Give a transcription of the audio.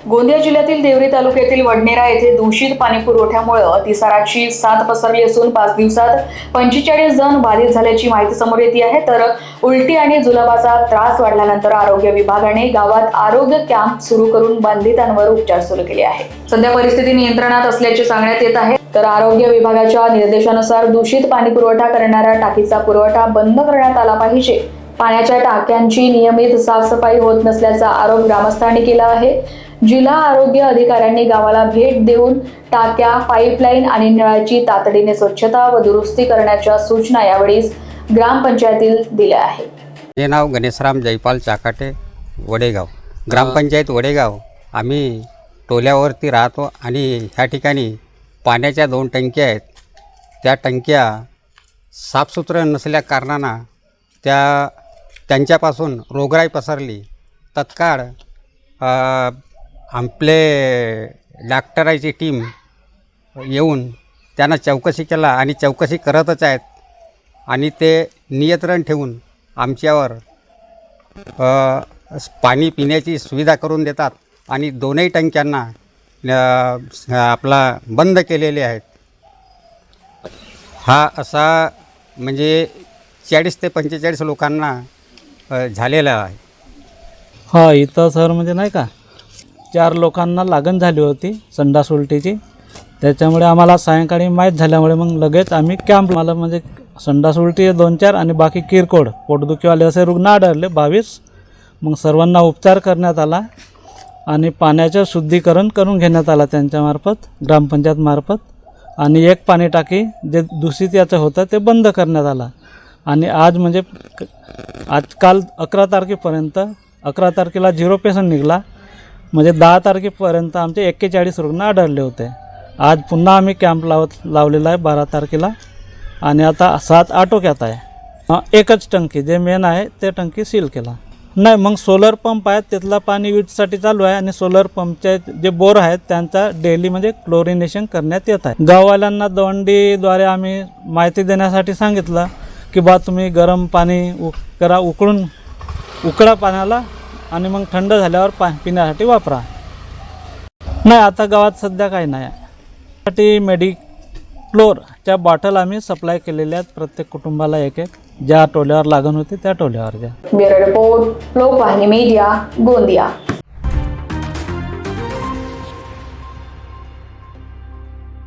गोंदिया जिल्ह्यातील देवरी तालुक्यातील वडनेरा येथे दूषित पाणीपुरवठ्यामुळे अतिसाराची साथ पसरली असून 5 दिवसात 45 जण बाधित झाल्याची माहिती समोर येते आहे। तर उलटी आणि जुलाबाचा त्रास वाढल्यानंतर आरोग्य विभागाने गावात आरोग्य कॅम्प सुरू करून बाधितांवर उपचार सुरू केले आहे। सध्या परिस्थिती नियंत्रणात असल्याचे सांगण्यात येत आहे। तर आरोग्य विभागाच्या निर्देशानुसार दूषित पाणीपुरवठा करणाऱ्या टाकीचा पुरवठा बंद करण्यात आला पाहिजे। पाण्याच्या टाक्यांची नियमित साफसफाई होत नसल्याचा आरोप ग्रामस्थांनी केला आहे। जिल्हा आरोग्य अधिकाऱ्यांनी गावाला भेट देऊन टाक्या, पाईपलाईन आणि नळाची तातडीने स्वच्छता व दुरुस्ती करण्याच्या सूचना यावेळी ग्रामपंचायतील दिल्या आहेत। हे नाव गणेशराम जयपाल चाकाटे, वडेगाव, ग्रामपंचायत वडेगाव। आम्ही टोल्यावरती राहतो आणि ह्या ठिकाणी पाण्याच्या 2 टंक्या आहेत। त्या टंक्या साफसुथरं नसल्या कारणानं त्यांच्यापासून रोगराई पसरली। तत्काळ आपले डॉक्टराची टीम येऊन त्यांना चौकशी केला आणि चौकशी करतच आहेत आणि ते नियंत्रण ठेवून आमच्यावर पाणी पिण्याची सुविधा करून देतात आणि 2ही टंक्यांना आपला बंद केलेले आहेत। हा असा म्हणजे 40 ते 45 लोकांना झालेला आहे। हा, इथं सर म्हणजे नाही का 4 लोकांना लागण झाली होती संडास उलटीची। त्याच्यामुळे आम्हाला सायंकाळी माहीत झाल्यामुळे मग लगेच आम्ही कॅम्प मला म्हणजे संडास उलटी 2-4 आणि बाकी किरकोळ पोटदुखीवाले असे रुग्ण आढळले 22। मग सर्वांना उपचार करण्यात आला आणि पाण्याचं शुद्धीकरण करून घेण्यात आला त्यांच्यामार्फत, ग्रामपंचायतमार्फत। आणि एक पाणी टाकी जे दूषित याचं होतं ते बंद करण्यात आला। आणि आज म्हणजे आजकाल 11 तारखेपर्यंत 11 तारखेला 0 पेशंट निघाला, म्हणजे 10 तारखेपर्यंत आमचे 41 रुग्ण आढळले होते। आज पुन्हा आम्ही कॅम्प लावलेला आहे 12 तारखेला आणि आता 7 आटोक्यात आहे। एकच टंकी जे मेन आहे ते टंकी सील केला नाही। मग सोलर पंप आहेत, त्यातला पाणी वीजसाठी चालू आहे आणि सोलर पंपचे जे बोर आहेत त्यांचा डेली म्हणजे क्लोरिनेशन करण्यात येत आहे। गाववाल्यांना दवंडीद्वारे आम्ही माहिती देण्यासाठी सांगितलं की बा तुम्ही गरम पाणी करा, उकळा पाण्याला आणि मग थंड झाल्यावर पिण्यासाठी वापरा। नाही, आता गावात सध्या काही नाही आहे। त्यासाठी मेडिक्लोरच्या बॉटल आम्ही सप्लाय केलेल्या आहेत प्रत्येक कुटुंबाला एक ज्या टोल्यावर लागण होती त्या टोल्यावर। Bureau report, Lokvahini media, Gondia.